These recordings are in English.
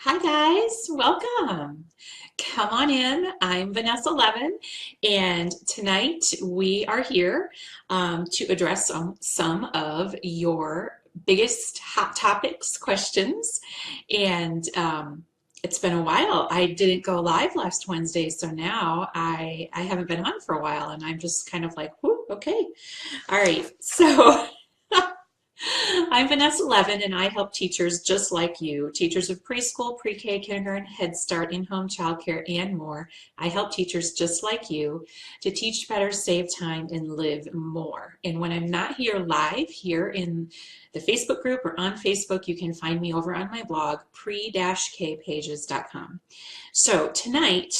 Hi guys, welcome. Come on in. I'm Vanessa Levin, and tonight we are here to address some of your biggest hot topics, questions, and it's been a while. I didn't go live last Wednesday, so now I haven't been on for a while, and I'm just kind of like, whoo, okay, all right. So I'm Vanessa Levin, and I help teachers just like you, teachers of preschool, pre-K, kindergarten, Head Start, in-home childcare, and more. I help teachers just like you to teach better, save time, and live more. And when I'm not here live here in the Facebook group or on Facebook, you can find me over on my blog, pre-kpages.com. So tonight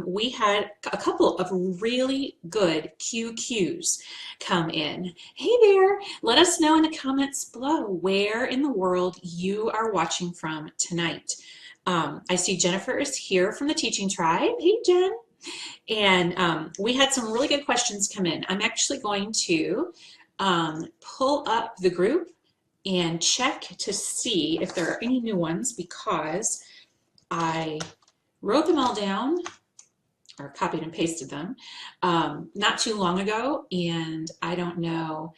we had a couple of really good QQs come in. Hey there, let us know in the comments below where in the world you are watching from tonight. I see Jennifer is here from the Teaching Tribe. Hey Jen. And we had some really good questions come in. I'm actually going to pull up the group and check to see if there are any new ones because I wrote them all down or copied and pasted them not too long ago, and I don't know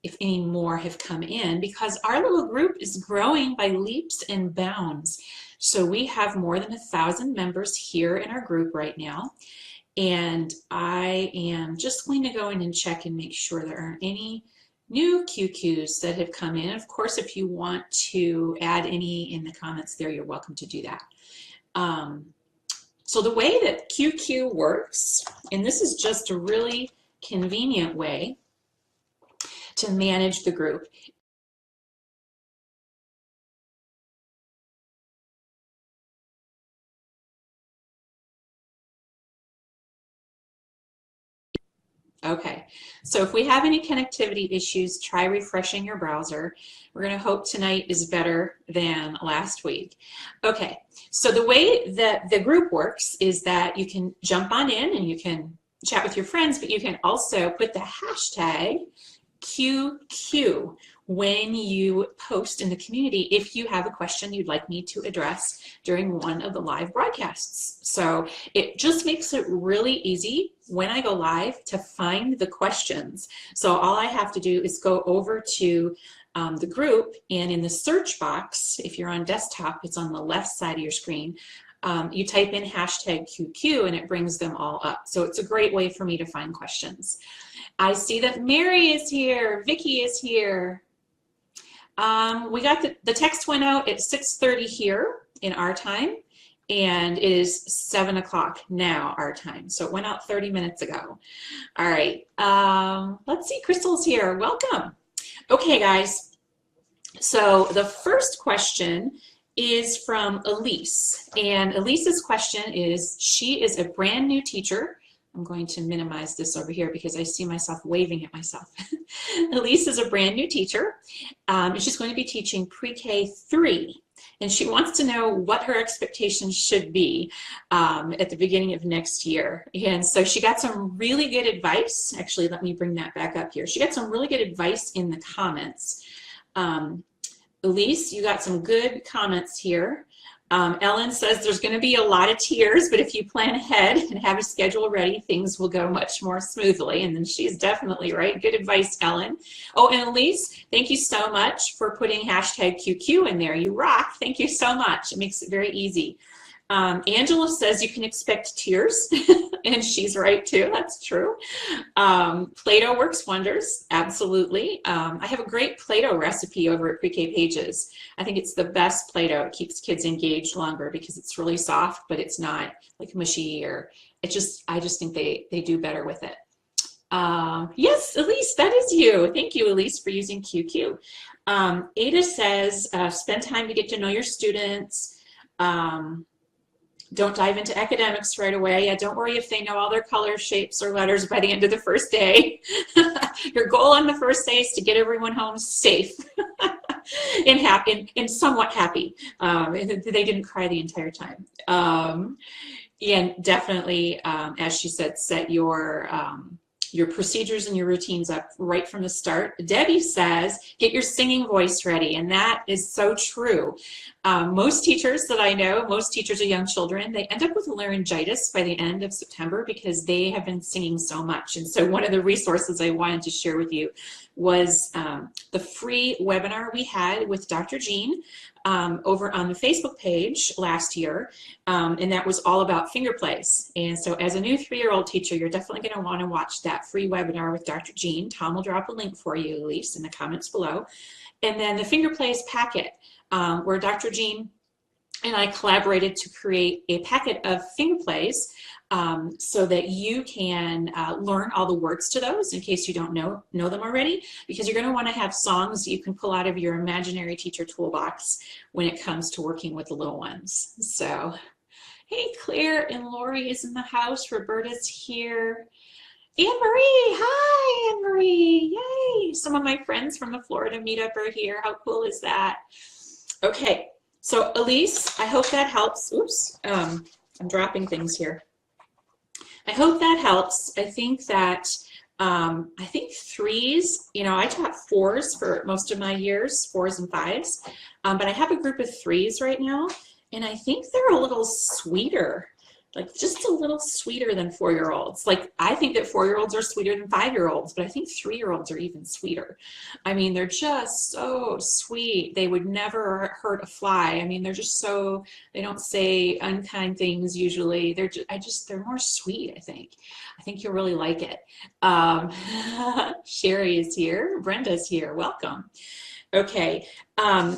if any more have come in because our little group is growing by leaps and bounds. So we have more than 1,000 members here in our group right now, and I am just going to go in and check and make sure there aren't any new QQs that have come in. Of course, if you want to add any in the comments there, you're welcome to do that. So the way that QQ works, and this is just a really convenient way to manage the group. Okay, so if we have any connectivity issues, try refreshing your browser. We're going to hope tonight is better than last week. Okay, so the way that the group works is that you can jump on in and you can chat with your friends, but you can also put the hashtag QQ when you post in the community if you have a question you'd like me to address during one of the live broadcasts. So it just makes it really easy when I go live to find the questions. So all I have to do is go over to the group, and in the search box, if you're on desktop, it's on the left side of your screen. You type in hashtag QQ and it brings them all up. So it's a great way for me to find questions. I see that Mary is here, Vicky is here. We got the text went out at 6:30 here in our time, and it is 7 o'clock now our time. So it went out 30 minutes ago. All right, let's see, Crystal's here, welcome. Okay guys, so the first question is from Elise, and Elise's question is, she is a brand new teacher. I'm going to minimize this over here because I see myself waving at myself. Elise is a brand new teacher, and she's going to be teaching pre-K 3. And she wants to know what her expectations should be at the beginning of next year. And so she got some really good advice. Actually, let me bring that back up here. She got some really good advice in the comments. Elise, you got some good comments here. Ellen says there's going to be a lot of tears, but if you plan ahead and have a schedule ready, things will go much more smoothly. And then she's definitely right. Good advice, Ellen. Oh, and Elise, thank you so much for putting hashtag QQ in there. You rock. Thank you so much. It makes it very easy. Angela says you can expect tears, and she's right too, that's true. Play-Doh works wonders, absolutely. I have a great Play-Doh recipe over at Pre-K Pages. I think it's the best Play-Doh. It keeps kids engaged longer because it's really soft, but it's not like mushy, or I just think they do better with it. Yes, Elise, that is you. Thank you, Elise, for using QQ. Ada says, spend time to get to know your students. Don't dive into academics right away. Yeah, don't worry if they know all their colors, shapes, or letters by the end of the first day. Your goal on the first day is to get everyone home safe and happy, and somewhat happy. And they didn't cry the entire time. And definitely, as she said, set your procedures and your routines up right from the start. Debbie says, get your singing voice ready, and that is so true. Most teachers that I know, most teachers of young children, they end up with laryngitis by the end of September because they have been singing so much. And so one of the resources I wanted to share with you was the free webinar we had with Dr. Jean over on the Facebook page last year, and that was all about finger plays. And so as a new 3-year-old teacher, you're definitely going to want to watch that free webinar with Dr. Jean. Tom will drop a link for you, Elise, in the comments below. And then the finger plays packet, where Dr. Jean and I collaborated to create a packet of finger plays so that you can learn all the words to those in case you don't know them already, because you're going to want to have songs you can pull out of your imaginary teacher toolbox when it comes to working with the little ones. So, hey, Claire and Lori is in the house. Roberta's here. Anne-Marie, hi, Anne-Marie, yay. Some of my friends from the Florida meetup are here. How cool is that? Okay, so Elise, I hope that helps. Oops, I'm dropping things here. I hope that helps. I think that, I think 3s, you know, I taught 4s for most of my years, 4s and 5s, but I have a group of 3s right now, and I think they're a little sweeter. Like just a little sweeter than 4-year-olds. Like I think that 4-year-olds are sweeter than 5-year-olds, but I think 3-year-olds are even sweeter. I mean, they're just so sweet. They would never hurt a fly. I mean, they're just so, they don't say unkind things usually. They're just, they're more sweet, I think. I think you'll really like it. Sherry is here. Brenda's here. Welcome. Okay,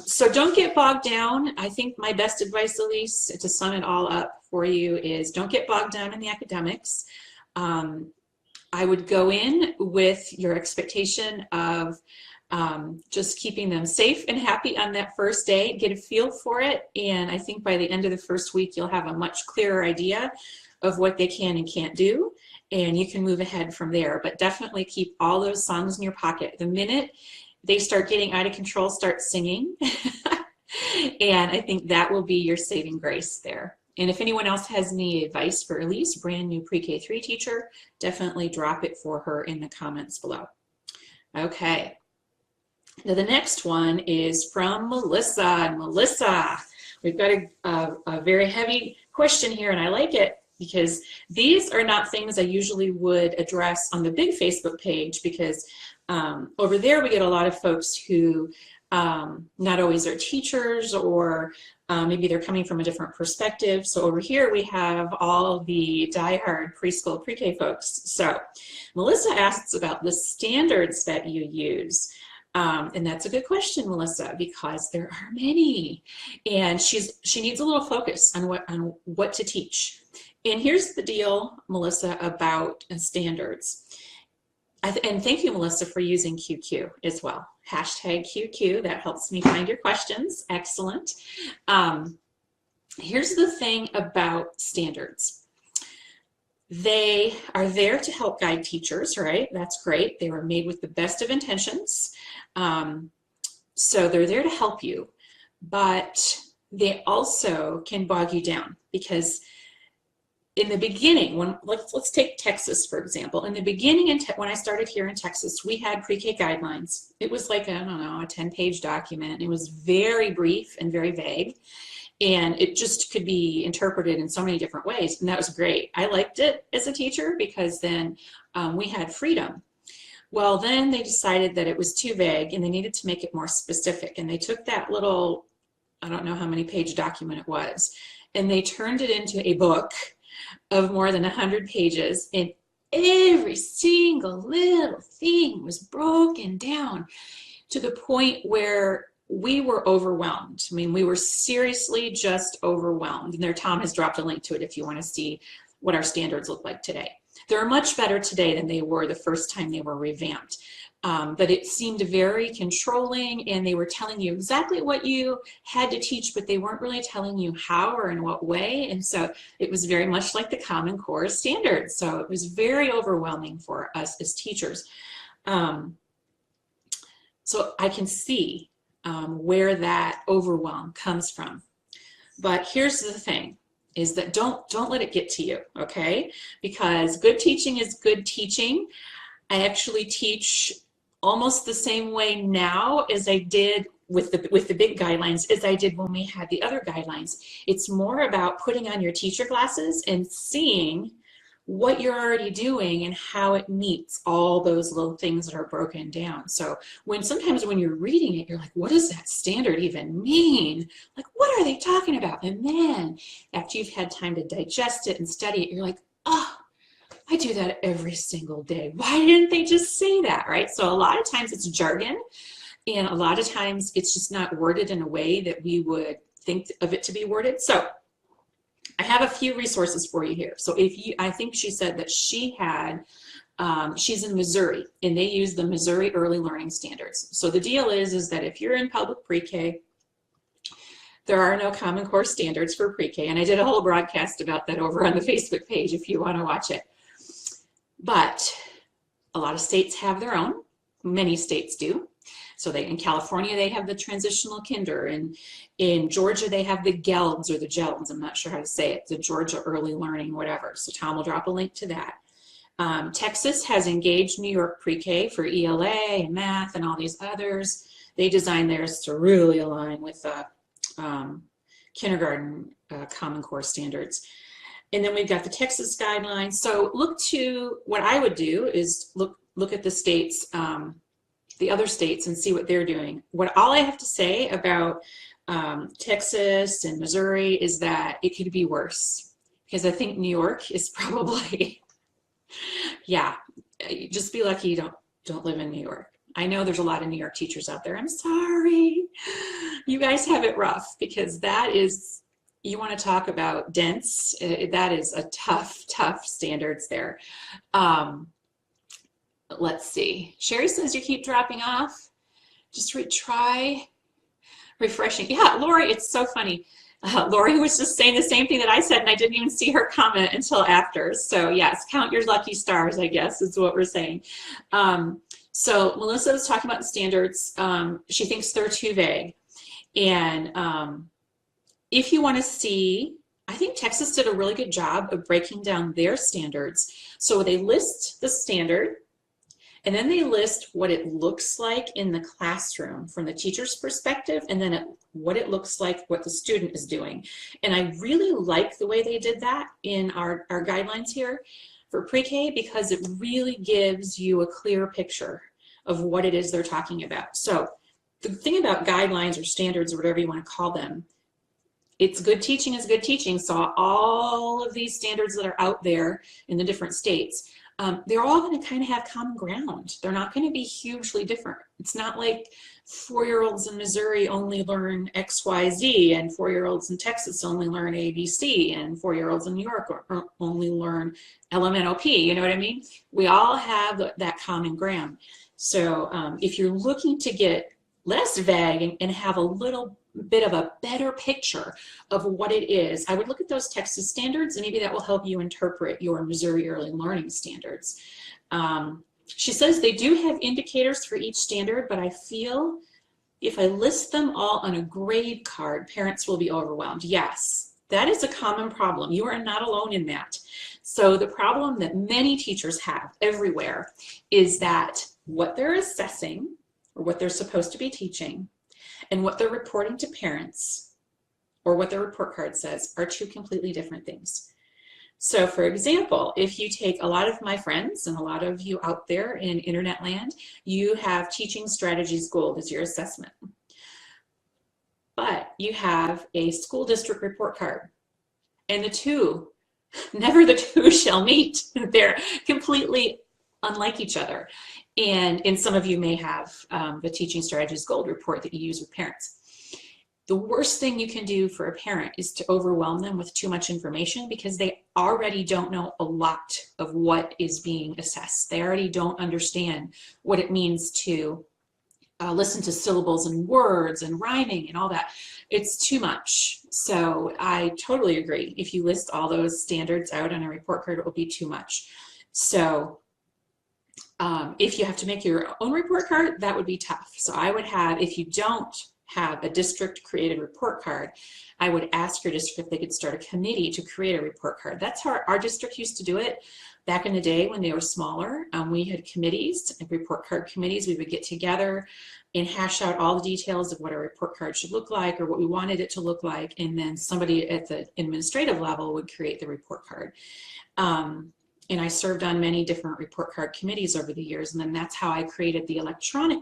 so don't get bogged down. I think my best advice, Elise, to sum it all up for you is don't get bogged down in the academics. I would go in with your expectation of just keeping them safe and happy on that first day, get a feel for it, and I think by the end of the first week you'll have a much clearer idea of what they can and can't do, and you can move ahead from there. But definitely keep all those songs in your pocket. The minute they start getting out of control, start singing. And I think that will be your saving grace there. And if anyone else has any advice for Elise, brand new pre-K 3 teacher, definitely drop it for her in the comments below. Okay. Now the next one is from Melissa. Melissa, we've got a very heavy question here, and I like it because these are not things I usually would address on the big Facebook page, because over there we get a lot of folks who not always are teachers, or maybe they're coming from a different perspective. So over here we have all the diehard preschool pre-K folks. So Melissa asks about the standards that you use. And that's a good question, Melissa, because there are many, and she needs a little focus on what to teach. And here's the deal, Melissa, about standards. And thank you, Melissa, for using QQ as well. Hashtag QQ, that helps me find your questions. Excellent. Here's the thing about standards. They are there to help guide teachers, right? That's great. They were made with the best of intentions. So they're there to help you, but they also can bog you down, because in the beginning, let's take Texas, for example. In the beginning, when I started here in Texas, we had pre-K guidelines. It was like, I don't know, a 10-page document. It was very brief and very vague, and it just could be interpreted in so many different ways, and that was great. I liked it as a teacher because then we had freedom. Well, then they decided that it was too vague and they needed to make it more specific, and they took that little, I don't know how many page document it was, and they turned it into a book of more than 100 pages, and every single little thing was broken down to the point where we were overwhelmed. I mean, we were seriously just overwhelmed. And there, Tom has dropped a link to it if you want to see what our standards look like today. They're much better today than they were the first time they were revamped. But it seemed very controlling, and they were telling you exactly what you had to teach, but they weren't really telling you how or in what way. And so it was very much like the Common Core standards. So it was very overwhelming for us as teachers. So I can see where that overwhelm comes from. But here's the thing, is that don't let it get to you, okay? Because good teaching is good teaching. I actually teach almost the same way now as I did with the big guidelines as I did when we had the other guidelines. It's more about putting on your teacher glasses and seeing what you're already doing and how it meets all those little things that are broken down. So sometimes when you're reading it, you're like, what does that standard even mean? Like, what are they talking about? And then after you've had time to digest it and study it, you're like, oh, I do that every single day. Why didn't they just say that, right? So a lot of times it's jargon, and a lot of times it's just not worded in a way that we would think of it to be worded. So I have a few resources for you here. So I think she said that she had, she's in Missouri, and they use the Missouri Early Learning Standards. So the deal is that if you're in public pre-K, there are no Common Core standards for pre-K, and I did a whole broadcast about that over on the Facebook page if you want to watch it. But a lot of states have their own. Many states do. So in California, they have the transitional kinder, and in Georgia, they have the GELDS or the GELDS. I'm not sure how to say it, the Georgia Early Learning, whatever. So Tom will drop a link to that. Texas has engaged New York Pre-K for ELA and math and all these others. They designed theirs to really align with kindergarten Common Core standards. And then we've got the Texas guidelines. So what I would do is look at the states, the other states, and see what they're doing. All I have to say about Texas and Missouri is that it could be worse, because I think New York is probably, yeah, just be lucky you don't live in New York. I know there's a lot of New York teachers out there. I'm sorry. You guys have it rough, because that is, you want to talk about dense, that is a tough standards there. Let's see. Sherry says you keep dropping off. Just try refreshing. Yeah, Lori, it's so funny. Lori was just saying the same thing that I said, and I didn't even see her comment until after. So yes, count your lucky stars, I guess, is what we're saying. So Melissa was talking about the standards. She thinks they're too vague. And if you want to see, I think Texas did a really good job of breaking down their standards. So they list the standard, and then they list what it looks like in the classroom from the teacher's perspective, and then what it looks like what the student is doing. And I really like the way they did that in our guidelines here for pre-K, because it really gives you a clear picture of what it is they're talking about. So the thing about guidelines or standards or whatever you want to call them, it's good teaching is good teaching. So all of these standards that are out there in the different states, they're all going to kind of have common ground. They're not going to be hugely different. It's not like 4-year-olds in Missouri only learn X, Y, Z, and 4-year-olds in Texas only learn A, B, C, and 4-year-olds in New York only learn LMNOP. You know what I mean? We all have that common ground. So if you're looking to get less vague and have a little bit of a better picture of what it is, I would look at those Texas standards, and maybe that will help you interpret your Missouri Early Learning Standards. She says they do have indicators for each standard, but I feel if I list them all on a grade card, parents will be overwhelmed. Yes, that is a common problem. You are not alone in that. So the problem that many teachers have everywhere is that what they're assessing, or what they're supposed to be teaching, and what they're reporting to parents, or what their report card says, are two completely different things. So for example, if you take a lot of my friends and a lot of you out there in internet land, you have Teaching Strategies Gold as your assessment. But you have a school district report card, and the two, never the two shall meet. They're completely unlike each other. And some of you may have the Teaching Strategies Gold report that you use with parents. The worst thing you can do for a parent is to overwhelm them with too much information, because they already don't know a lot of what is being assessed. They already don't understand what it means to listen to syllables and words and rhyming and all that. It's too much. So I totally agree. If you list all those standards out on a report card, it will be too much. So if you have to make your own report card, that would be tough. So I would have, if you don't have a district created report card, I would ask your district if they could start a committee to create a report card. That's how our district used to do it back in the day when they were smaller. We had committees, report card committees. We would get together and hash out all the details of what a report card should look like or what we wanted it to look like, and then somebody at the administrative level would create the report card. And I served on many different report card committees over the years, and then that's how I created the electronic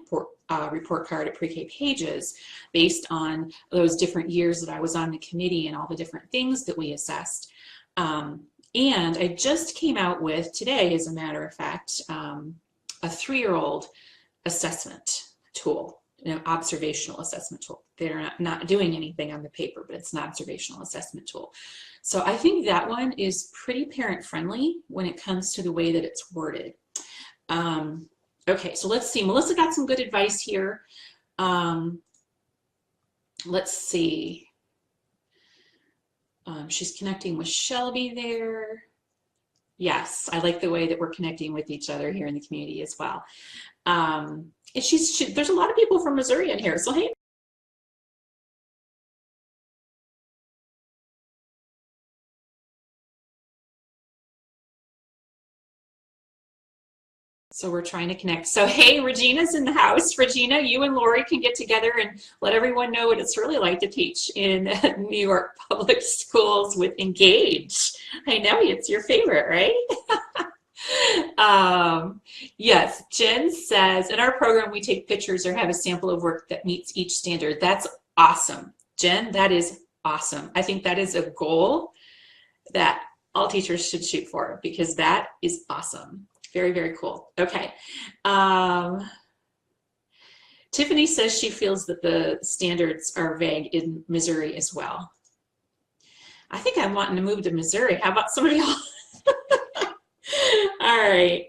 report card at Pre-K Pages, based on those different years that I was on the committee and all the different things that we assessed. And I just came out with today, as a matter of fact, a 3-year-old assessment tool, an observational assessment tool. They're not doing anything on the paper, but it's an observational assessment tool. So I think that one is pretty parent friendly when it comes to the way that it's worded. Okay, so let's see. Melissa got some good advice here. Let's see. She's connecting with Shelby there. Yes, I like the way that we're connecting with each other here in the community as well. And there's a lot of people from Missouri in here, so hey. So we're trying to connect. So hey, Regina's in the house. Regina, you and Lori can get together and let everyone know what it's really like to teach in New York public schools with Engage. I know it's your favorite, right? Yes, Jen says, in our program, we take pictures or have a sample of work that meets each standard. That's awesome. Jen, that is awesome. I think that is a goal that all teachers should shoot for, because that is awesome. Very, very cool. Okay. Tiffany says she feels that the standards are vague in Missouri as well. I think I'm wanting to move to Missouri. How about somebody else? All right.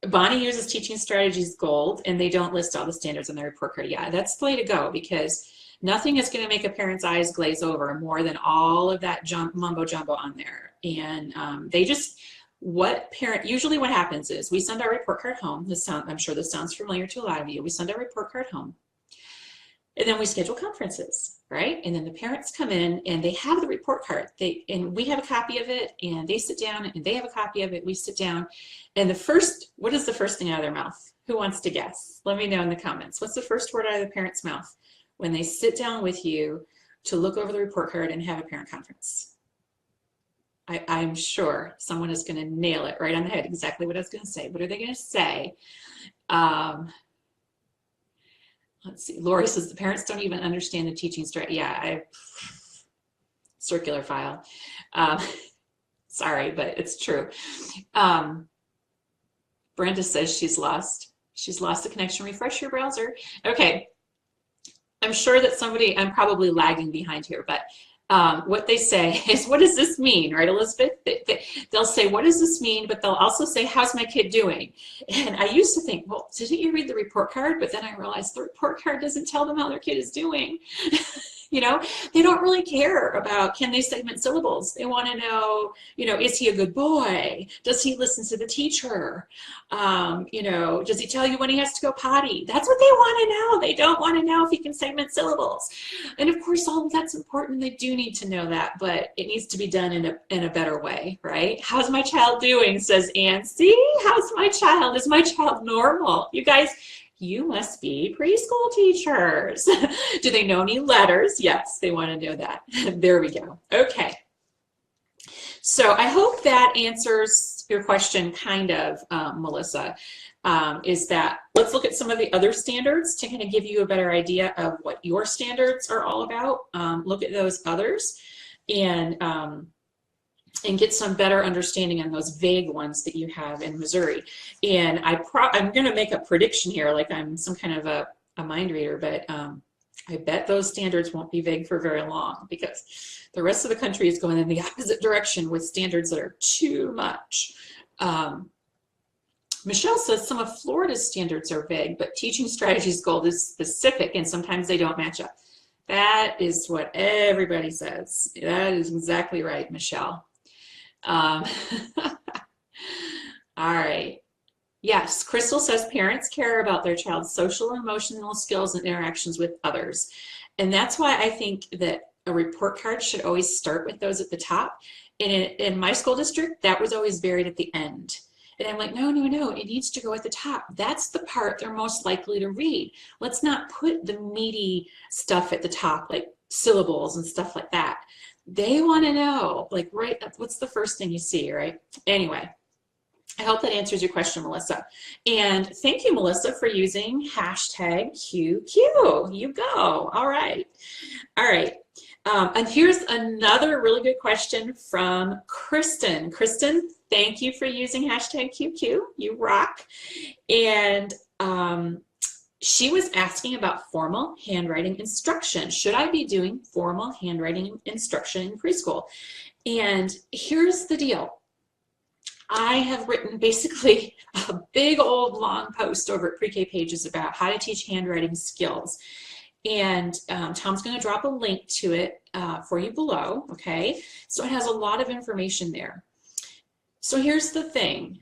Bonnie uses Teaching Strategies Gold, and they don't list all the standards on their report card. Yeah, that's the way to go, because nothing is going to make a parent's eyes glaze over more than all of that mumbo jumbo on there. And usually what happens is we send our report card home. I'm sure this sounds familiar to a lot of you. We send our report card home, and then we schedule conferences, right? And then the parents come in and they have the report card. And we have a copy of it, and they sit down and they have a copy of it. We sit down, and what is the first thing out of their mouth? Who wants to guess? Let me know in the comments. What's the first word out of the parent's mouth when they sit down with you to look over the report card and have a parent conference? I'm sure someone is going to nail it right on the head, exactly what I was going to say. What are they going to say? Let's see. Lori says the parents don't even understand the teaching strategy. Yeah, circular file. Sorry, but it's true. Brenda says she's lost the connection. Refresh your browser. Okay. I'm sure that I'm probably lagging behind here, but what they say is, what does this mean, right, Elizabeth? They'll say, what does this mean? But they'll also say, how's my kid doing? And I used to think, well, didn't you read the report card? But then I realized the report card doesn't tell them how their kid is doing. You know, they don't really care about, can they segment syllables? They want to know, is he a good boy? Does he listen to the teacher? Does he tell you when he has to go potty? That's what they want to know. They don't want to know if he can segment syllables. And of course, all of that's important. They do need to know that, but it needs to be done in a better way, right? How's my child doing? Says Ann. See, how's my child? Is my child normal? You guys, you must be preschool teachers. Do they know any letters? Yes, they want to know that. There we go. Okay. So I hope that answers your question kind of, Melissa, is that let's look at some of the other standards to kind of give you a better idea of what your standards are all about. Look at those others and get some better understanding on those vague ones that you have in Missouri. And I'm going to make a prediction here, like I'm some kind of a mind reader, but I bet those standards won't be vague for very long, because the rest of the country is going in the opposite direction with standards that are too much. Michelle says some of Florida's standards are vague, but Teaching Strategies Gold is specific, and sometimes they don't match up. That is what everybody says. That is exactly right, Michelle. All right. Yes, Crystal says parents care about their child's social and emotional skills and interactions with others. And that's why I think that a report card should always start with those at the top. And in my school district, that was always buried at the end. And I'm like, no, no, no, it needs to go at the top. That's the part they're most likely to read. Let's not put the meaty stuff at the top, like syllables and stuff like that. They want to know, like, right, what's the first thing you see, right? Anyway. I hope that answers your question, Melissa. And thank you, Melissa, for using hashtag QQ. You go. All right. All right. And here's another really good question from Kristen. Kristen, thank you for using hashtag QQ. You rock. And she was asking about formal handwriting instruction. Should I be doing formal handwriting instruction in preschool? And here's the deal. I have written basically a big old long post over at Pre-K Pages about how to teach handwriting skills. And Tom's going to drop a link to it for you below, okay? So it has a lot of information there. So here's the thing.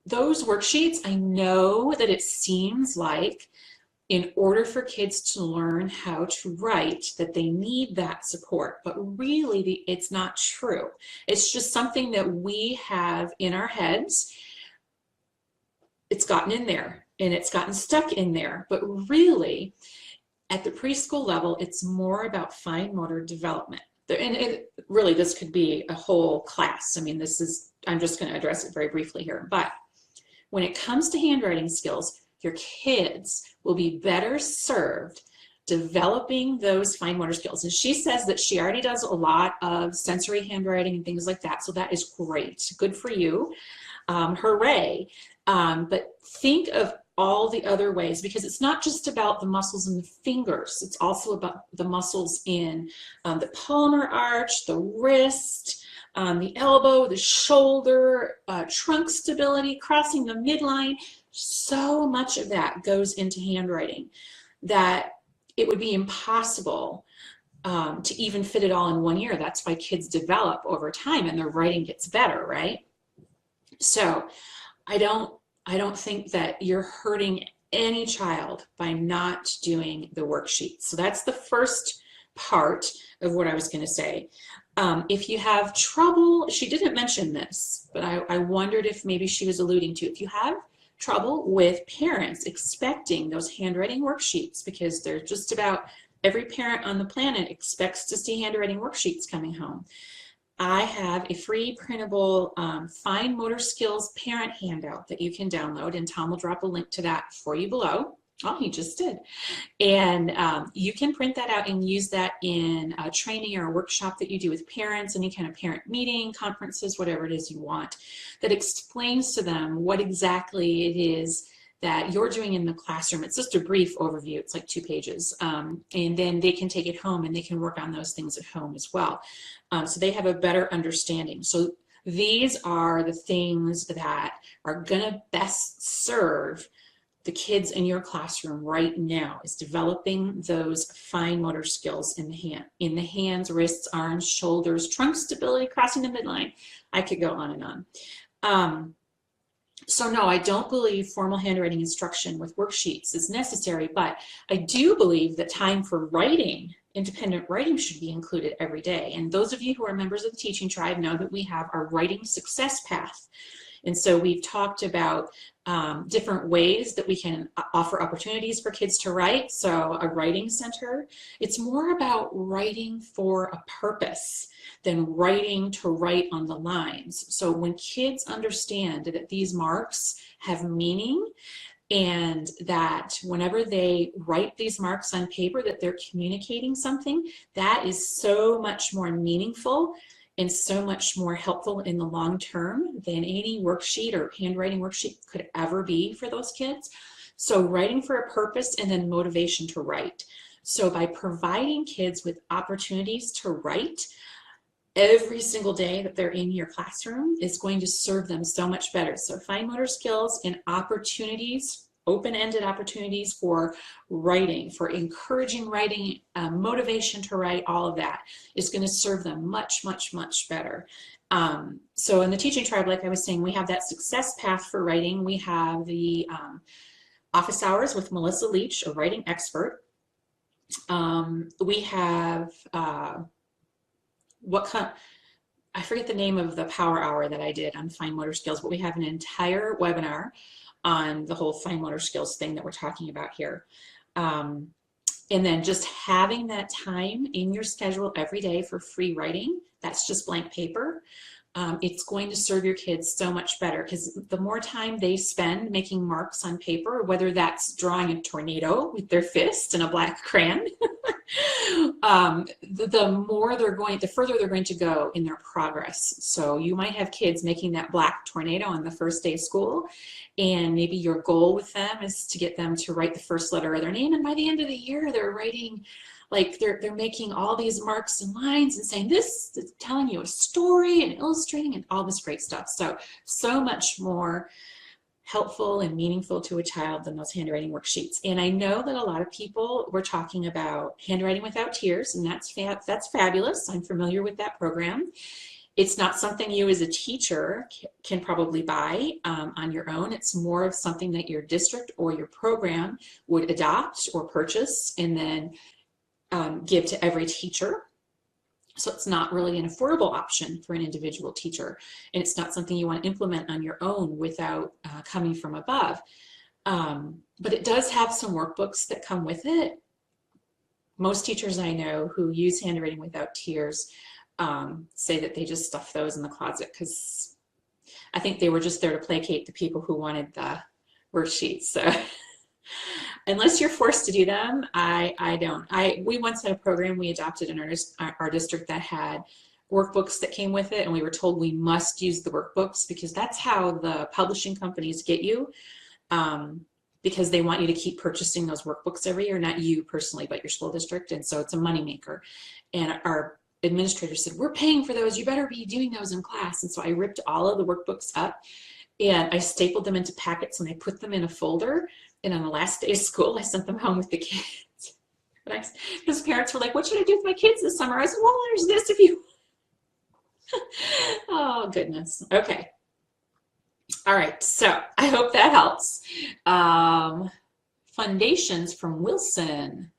Those worksheets, I know that it seems like in order for kids to learn how to write that they need that support, but really it's not true. It's just something that we have in our heads. It's gotten in there and it's gotten stuck in there, but really at the preschool level, it's more about fine motor development. And really this could be a whole class. I mean, I'm just going to address it very briefly here, but when it comes to handwriting skills, your kids will be better served developing those fine motor skills. And she says that she already does a lot of sensory handwriting and things like that. So that is great. Good for you. Hooray. But think of all the other ways, because it's not just about the muscles in the fingers. It's also about the muscles in the palmar arch, the wrist, the elbow, the shoulder, trunk stability, crossing the midline. So much of that goes into handwriting that it would be impossible to even fit it all in 1 year. That's why kids develop over time and their writing gets better, right? So I don't think that you're hurting any child by not doing the worksheets. So that's the first part of what I was going to say. If you have trouble, she didn't mention this, but I wondered if maybe she was alluding to, if you have trouble with parents expecting those handwriting worksheets, because they're just about every parent on the planet expects to see handwriting worksheets coming home. I have a free printable fine motor skills parent handout that you can download, and Tom will drop a link to that for you below. Oh, he just did. And you can print that out and use that in a training or a workshop that you do with parents, any kind of parent meeting, conferences, whatever it is you want, that explains to them what exactly it is that you're doing in the classroom. It's just a brief overview. It's like 2 pages. And then they can take it home and they can work on those things at home as well. So they have a better understanding. So these are the things that are going to best serve the kids in your classroom right now, is developing those fine motor skills in the hands, wrists, arms, shoulders, trunk stability, crossing the midline. I could go on and on. So no, I don't believe formal handwriting instruction with worksheets is necessary, but I do believe that time for writing, independent writing, should be included every day. And those of you who are members of the teaching tribe know that we have our writing success path. And so we've talked about different ways that we can offer opportunities for kids to write. So a writing center, it's more about writing for a purpose than writing to write on the lines. So when kids understand that these marks have meaning, and that whenever they write these marks on paper that they're communicating something, that is so much more meaningful and so much more helpful in the long term than any worksheet or handwriting worksheet could ever be for those kids. So writing for a purpose, and then motivation to write. So by providing kids with opportunities to write every single day that they're in your classroom is going to serve them so much better. So fine motor skills and opportunities open-ended opportunities for writing, for encouraging writing, motivation to write, all of that is going to serve them much, much, much better. So in the teaching tribe, like I was saying, we have that success path for writing. We have the office hours with Melissa Leach, a writing expert. We have I forget the name of the power hour that I did on fine motor skills, but we have an entire webinar on the whole fine motor skills thing that we're talking about here. And then just having that time in your schedule every day for free writing, that's just blank paper. It's going to serve your kids so much better, because the more time they spend making marks on paper, whether that's drawing a tornado with their fist and a black crayon, the further they're going to go in their progress. So you might have kids making that black tornado on the first day of school, and maybe your goal with them is to get them to write the first letter of their name, and by the end of the year they're writing, like they're making all these marks and lines and saying this is telling you a story and illustrating and all this great stuff. So much more helpful and meaningful to a child than those handwriting worksheets. And I know that a lot of people were talking about Handwriting Without Tears, and that's fabulous. I'm familiar with that program. It's not something you as a teacher can probably buy on your own. It's more of something that your district or your program would adopt or purchase and then give to every teacher. So it's not really an affordable option for an individual teacher, and it's not something you want to implement on your own without coming from above. But it does have some workbooks that come with it. Most teachers I know who use Handwriting Without Tears say that they just stuff those in the closet, because I think they were just there to placate the people who wanted the worksheets. So unless you're forced to do them, I don't. We once had a program we adopted in our district that had workbooks that came with it, and we were told we must use the workbooks because that's how the publishing companies get you, because they want you to keep purchasing those workbooks every year, not you personally, but your school district, and so it's a moneymaker. And our administrator said, we're paying for those, you better be doing those in class. And so I ripped all of the workbooks up and I stapled them into packets and I put them in a folder. And on the last day of school, I sent them home with the kids. Because parents were like, what should I do with my kids this summer? I said, well, there's this if you... Oh, goodness. Okay. All right. So I hope that helps. Foundations from Wilson.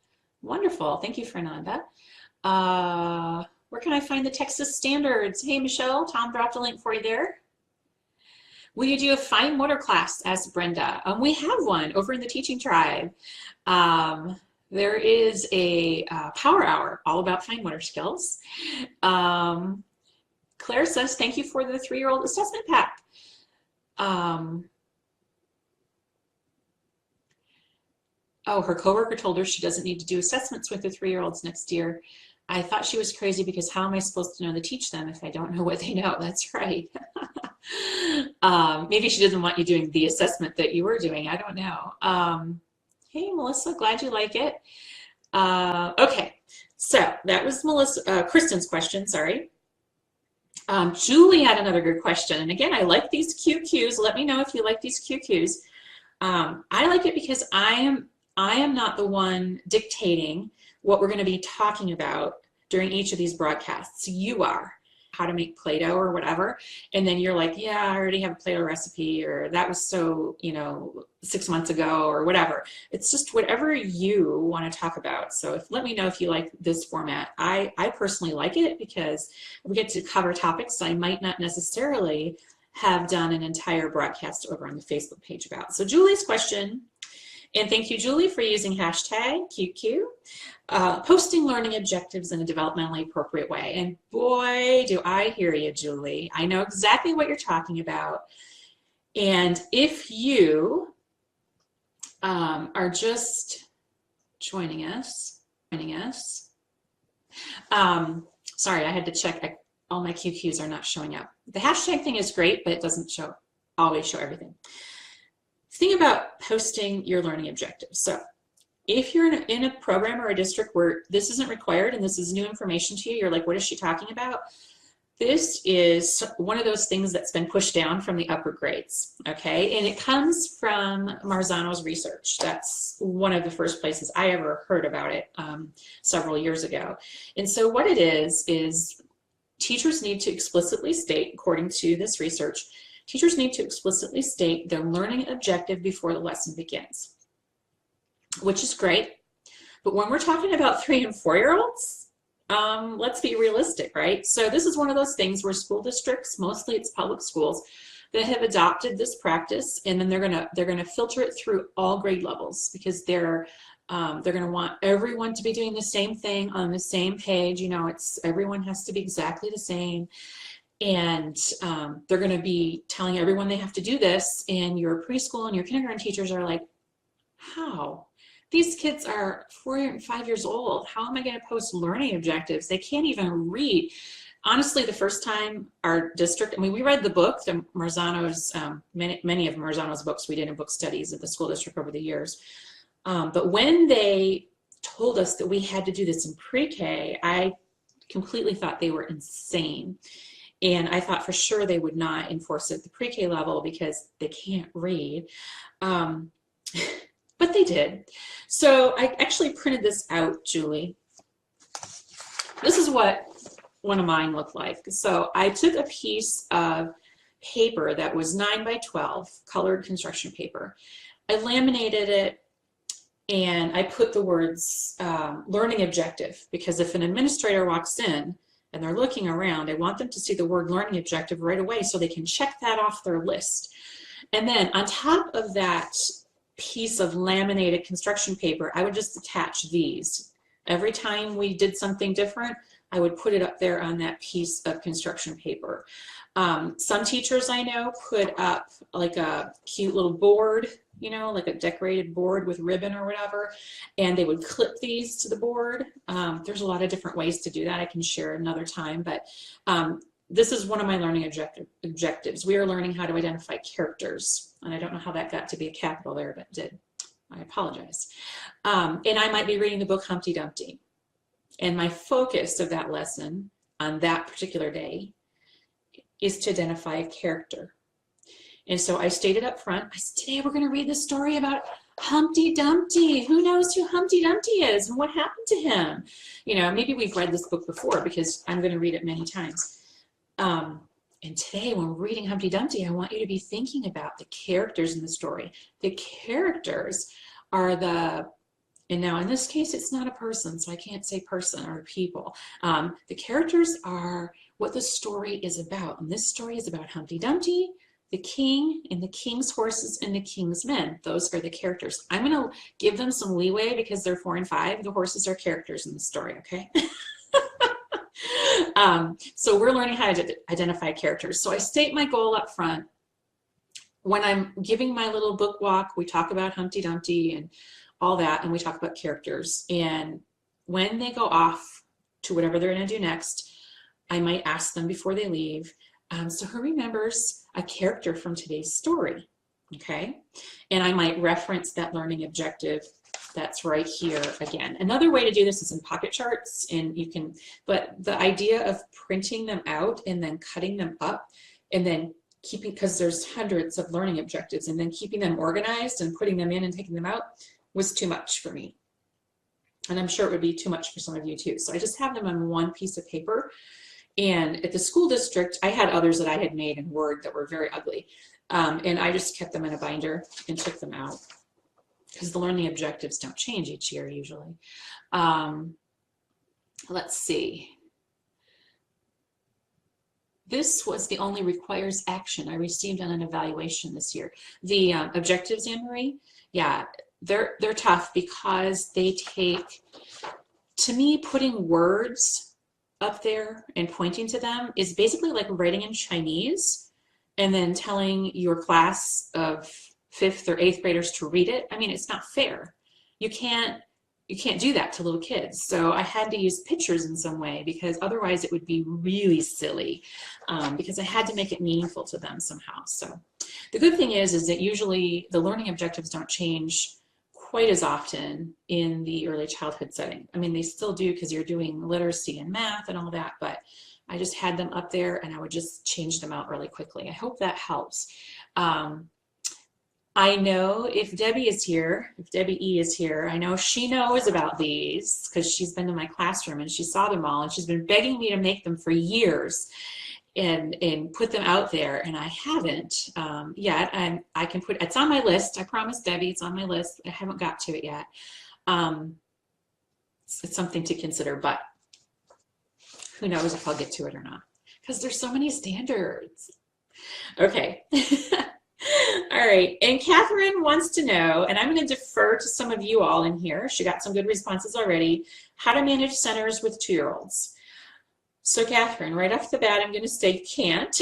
Wonderful. Thank you, Fernanda. Where can I find the Texas standards? Hey, Michelle, Tom dropped a link for you there. Will you do a fine motor class? Asked Brenda. We have one over in the teaching tribe. There is a power hour all about fine motor skills. Claire says, thank you for the 3-year-old assessment pack. Oh, her coworker told her she doesn't need to do assessments with the 3-year-olds next year. I thought she was crazy because how am I supposed to know to teach them if I don't know what they know? That's right. Maybe she doesn't want you doing the assessment that you were doing. I don't know. Hey, Melissa, glad you like it. Okay, so that was Kristen's question, sorry. Julie had another good question. And again, I like these QQs. Let me know if you like these QQs. I like it because I am not the one dictating what we're going to be talking about during each of these broadcasts. You are. How to make Play-Doh or whatever, and then you're like, yeah, I already have a Play-Doh recipe, or that was so, 6 months ago, or whatever. It's just whatever you want to talk about. So let me know if you like this format. I personally like it because we get to cover topics I might not necessarily have done an entire broadcast over on the Facebook page about. So Julie's question, and thank you, Julie, for using hashtag QQ, posting learning objectives in a developmentally appropriate way. And boy, do I hear you, Julie. I know exactly what you're talking about. And if you are just joining us, sorry, I had to check. All my QQs are not showing up. The hashtag thing is great, but it doesn't always show everything. Think about posting your learning objectives. So if you're in a program or a district where this isn't required and this is new information to you, you're like, what is she talking about? This is one of those things that's been pushed down from the upper grades, okay? And it comes from Marzano's research. That's one of the first places I ever heard about it several years ago. And so what it is teachers need to explicitly state, according to this research, teachers need to explicitly state their learning objective before the lesson begins, which is great. But when we're talking about 3- and 4-year-olds, let's be realistic, right? So this is one of those things where school districts, mostly it's public schools, that have adopted this practice, and then they're gonna filter it through all grade levels, because they're gonna want everyone to be doing the same thing on the same page. You know, everyone has to be exactly the same, and they're gonna be telling everyone they have to do this, and your preschool and your kindergarten teachers are like, how? These kids are 4 and 5 years old. How am I going to post learning objectives? They can't even read. Honestly, the first time our district, I mean, we read the book, the Marzano's, many of Marzano's books we did in book studies at the school district over the years. But when they told us that we had to do this in pre-K, I completely thought they were insane. And I thought for sure they would not enforce it at the pre-K level because they can't read. But they did. So I actually printed this out, Julie. This is what one of mine looked like. So I took a piece of paper that was 9 by 12, colored construction paper. I laminated it, and I put the words learning objective, because if an administrator walks in and they're looking around, I want them to see the word learning objective right away so they can check that off their list. And then on top of that piece of laminated construction paper, I would just attach these. Every time we did something different, I would put it up there on that piece of construction paper. Some teachers I know put up like a cute little board, you know, like a decorated board with ribbon or whatever, and they would clip these to the board. There's a lot of different ways to do that. I can share another time, but this is one of my learning objectives. We are learning how to identify characters, and I don't know how that got to be a capital there, but it did. I apologize. And I might be reading the book Humpty Dumpty, and my focus of that lesson on that particular day is to identify a character. And so I stated up front, I said, today we're going to read the story about Humpty Dumpty. Who knows who Humpty Dumpty is and what happened to him? You know, maybe we've read this book before, because I'm going to read it many times. And today when we're reading Humpty Dumpty, I want you to be thinking about the characters in the story. The characters are and now in this case, it's not a person, so I can't say person or people. The characters are what the story is about. And this story is about Humpty Dumpty, the king, and the king's horses, and the king's men. Those are the characters. I'm going to give them some leeway because they're 4 and 5. The horses are characters in the story, okay? So we're learning how to identify characters. So I state my goal up front. When I'm giving my little book walk, we talk about Humpty Dumpty and all that, and we talk about characters. And when they go off to whatever they're going to do next, I might ask them before they leave, so who remembers a character from today's story? Okay, and I might reference that learning objective that's right here again. Another way to do this is in pocket charts, and you can, but the idea of printing them out and then cutting them up and then keeping, because there's hundreds of learning objectives, and then keeping them organized and putting them in and taking them out was too much for me. And I'm sure it would be too much for some of you too. So I just have them on one piece of paper. And at the school district, I had others that I had made in Word that were very ugly. And I just kept them in a binder and took them out, because the learning objectives don't change each year usually. Let's see. This was the only requires action I received on an evaluation this year. The objectives, Anne-Marie, yeah, they're tough because they take, to me, putting words up there and pointing to them is basically like writing in Chinese and then telling your class of 5th or 8th graders to read it. I mean, it's not fair. You can't do that to little kids. So I had to use pictures in some way, because otherwise it would be really silly, because I had to make it meaningful to them somehow. So the good thing is that usually the learning objectives don't change quite as often in the early childhood setting. I mean, they still do, because you're doing literacy and math and all that, but I just had them up there and I would just change them out really quickly. I hope that helps. I know if Debbie is here, if Debbie E is here, I know she knows about these because she's been in my classroom and she saw them all and she's been begging me to make them for years and put them out there, and I haven't yet. I can put, it's on my list. I promised Debbie it's on my list. I haven't got to it yet. It's something to consider, but who knows if I'll get to it or not because there's so many standards. Okay. All right, and Catherine wants to know, and I'm going to defer to some of you all in here. She got some good responses already. How to manage centers with 2-year-olds. So Catherine, right off the bat, I'm going to say can't,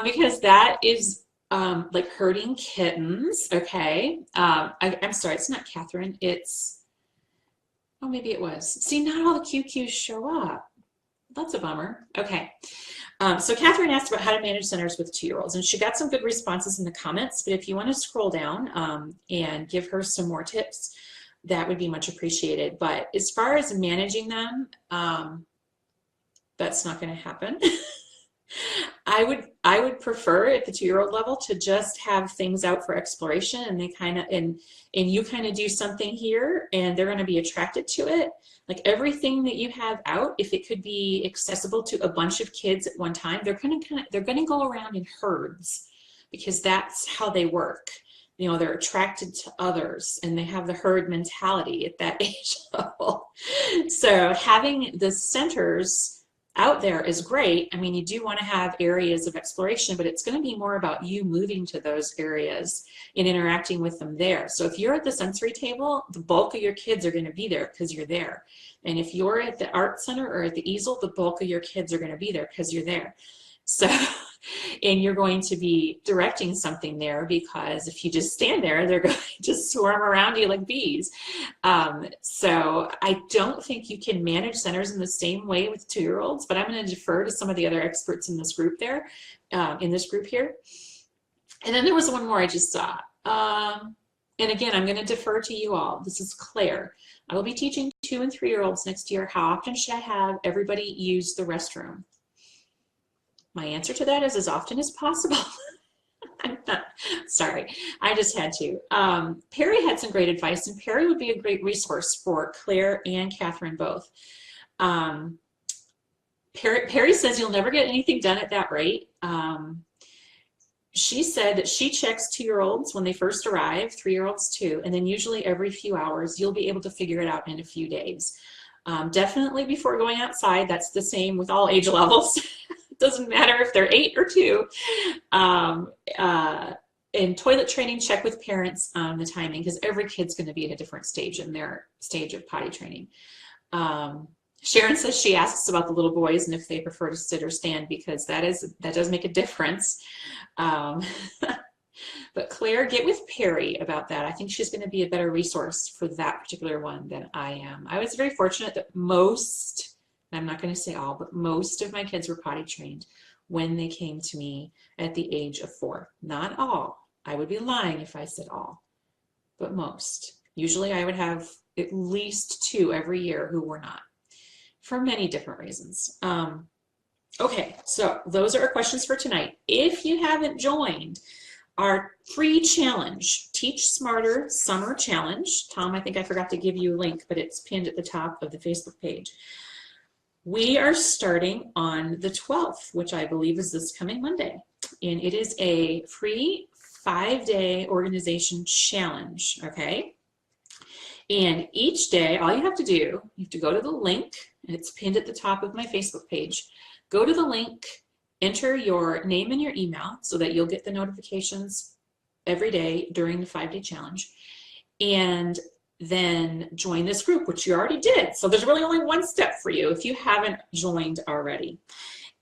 because that is like hurting kittens. Okay, I'm sorry, it's not Catherine. It's, oh, maybe it was. See, not all the QQs show up. That's a bummer. Okay. So Catherine asked about how to manage centers with 2-year-olds, and she got some good responses in the comments, but if you want to scroll down and give her some more tips, that would be much appreciated. But as far as managing them, that's not going to happen. I would prefer at the 2-year-old level to just have things out for exploration, and they kind of, and you kind of do something here and they're going to be attracted to it. Like everything that you have out, if it could be accessible to a bunch of kids at one time, they're going to go around in herds because that's how they work. You know, they're attracted to others and they have the herd mentality at that age level. So having the centers out there is great. I mean, you do want to have areas of exploration, but it's going to be more about you moving to those areas and interacting with them there. So if you're at the sensory table, the bulk of your kids are going to be there because you're there. And if you're at the art center or at the easel, the bulk of your kids are going to be there because you're there. So, and you're going to be directing something there, because if you just stand there, they're going to swarm around you like bees. So I don't think you can manage centers in the same way with 2-year-olds, but I'm going to defer to some of the other experts in this group there, in this group here. And then there was one more I just saw. And again, I'm going to defer to you all. This is Claire. I will be teaching 2- and 3-year-olds next year. How often should I have everybody use the restroom? My answer to that is as often as possible. I'm not, sorry, I just had to. Perry had some great advice, and Perry would be a great resource for Claire and Catherine both. Perry says you'll never get anything done at that rate. She said that she checks 2-year-olds when they first arrive, 3-year-olds too, and then usually every few hours you'll be able to figure it out in a few days. Definitely before going outside. That's the same with all age levels. It doesn't matter if they're 8 or 2. In toilet training, check with parents on the timing, because every kid's going to be at a different stage in their stage of potty training. Sharon says she asks about the little boys and if they prefer to sit or stand, because that does make a difference. But Claire, get with Perry about that. I think she's going to be a better resource for that particular one than I am. I was very fortunate that most, I'm not going to say all, but most of my kids were potty trained when they came to me at the age of 4. Not all. I would be lying if I said all, but most. Usually I would have at least 2 every year who were not, for many different reasons. Okay, so those are our questions for tonight. If you haven't joined our free challenge, Teach Smarter Summer Challenge. Tom, I think I forgot to give you a link, but it's pinned at the top of the Facebook page. We are starting on the 12th, which I believe is this coming Monday. And it is a free 5-day organization challenge, okay? And each day, all you have to do, you have to go to the link, and it's pinned at the top of my Facebook page. Go to the link, enter your name and your email so that you'll get the notifications every day during the 5-day challenge, and then join this group, which you already did. So there's really only one step for you if you haven't joined already.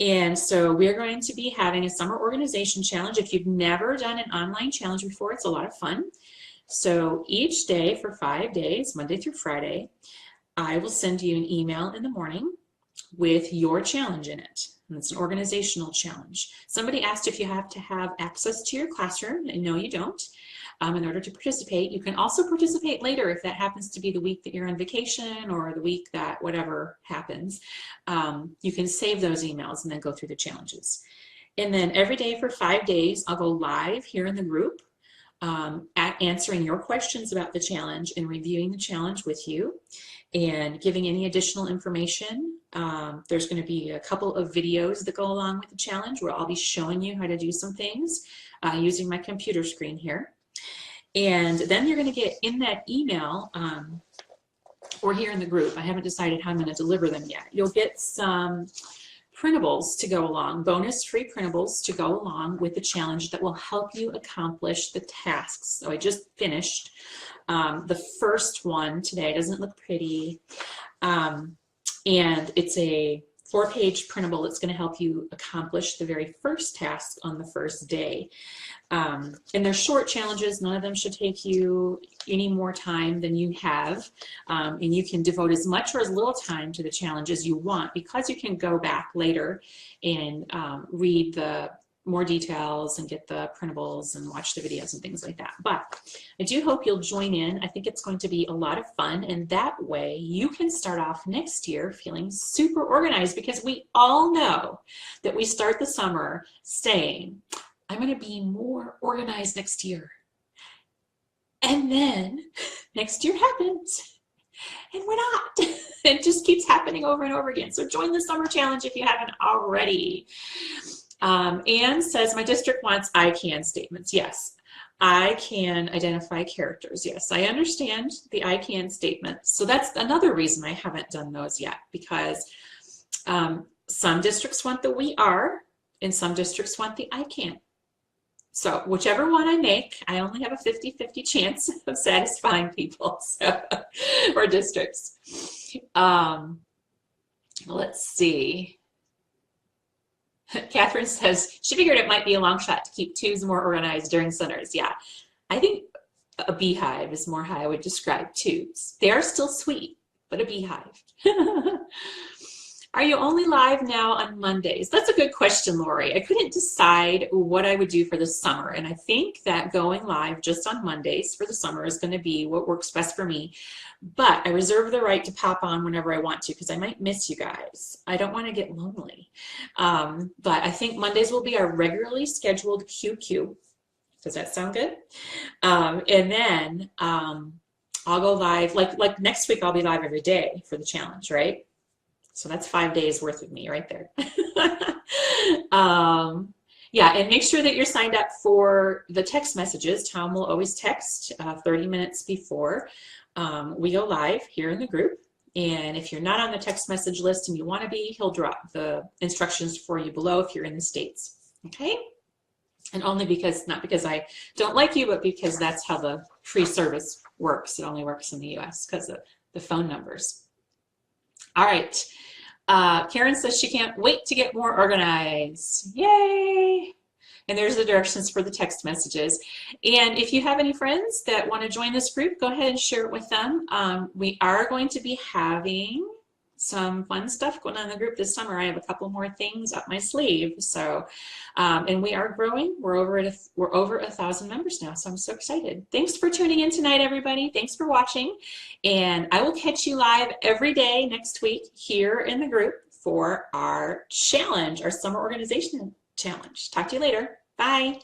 And so we're going to be having a summer organization challenge. If you've never done an online challenge before, it's a lot of fun. So each day for 5 days, Monday through Friday, I will send you an email in the morning with your challenge in it. And it's an organizational challenge. Somebody asked if you have to have access to your classroom, and no, you don't. in order to participate. You can also participate later if that happens to be the week that you're on vacation or the week that whatever happens. You can save those emails and then go through the challenges. And then every day for 5 days, I'll go live here in the group at answering your questions about the challenge and reviewing the challenge with you and giving any additional information. There's going to be a couple of videos that go along with the challenge where I'll be showing you how to do some things using my computer screen here. And then you're going to get in that email or here in the group. I haven't decided how I'm going to deliver them yet. You'll get some printables to go along, bonus free printables to go along with the challenge that will help you accomplish the tasks. So I just finished the first one today. It doesn't look pretty. And it's a 4-page printable that's going to help you accomplish the very first task on the first day. And they're short challenges. None of them should take you any more time than you have. And you can devote as much or as little time to the challenge as you want, because you can go back later and read the more details and get the printables and watch the videos and things like that. But I do hope you'll join in. I think it's going to be a lot of fun, and that way you can start off next year feeling super organized, because we all know that we start the summer saying, I'm going to be more organized next year. And then next year happens and we're not. It just keeps happening over and over again. So join the summer challenge if you haven't already. Anne says, my district wants I can statements. Yes, I can identify characters. Yes, I understand the I can statements. So that's another reason I haven't done those yet, because some districts want the we are and some districts want the I can. So whichever one I make, I only have a 50-50 chance of satisfying people, so, or districts. Let's see. Catherine says she figured it might be a long shot to keep twos more organized during summers. Yeah, I think a beehive is more how I would describe twos. They are still sweet, but a beehive. Are you only live now on Mondays? That's a good question, Lori. I couldn't decide what I would do for the summer, and I think that going live just on Mondays for the summer is going to be what works best for me. But I reserve the right to pop on whenever I want to, because I might miss you guys. I don't want to get lonely. But I think Mondays will be our regularly scheduled QQ. Does that sound good? And then I'll go live, like next week I'll be live every day for the challenge, right? So that's 5 days worth of me right there. Yeah, and make sure that you're signed up for the text messages. Tom will always text 30 minutes before we go live here in the group. And if you're not on the text message list and you want to be, he'll drop the instructions for you below if you're in the States. Okay? And only because, not because I don't like you, but because that's how the free service works. It only works in the US because of the phone numbers. All right. Karen says she can't wait to get more organized. Yay! And there's the directions for the text messages. And if you have any friends that want to join this group, go ahead and share it with them. We are going to be having some fun stuff going on in the group this summer. I have a couple more things up my sleeve. So, and we are growing. We're over 1,000 members now. So I'm so excited. Thanks for tuning in tonight, everybody. Thanks for watching. And I will catch you live every day next week here in the group for our challenge, our summer organization challenge. Talk to you later. Bye.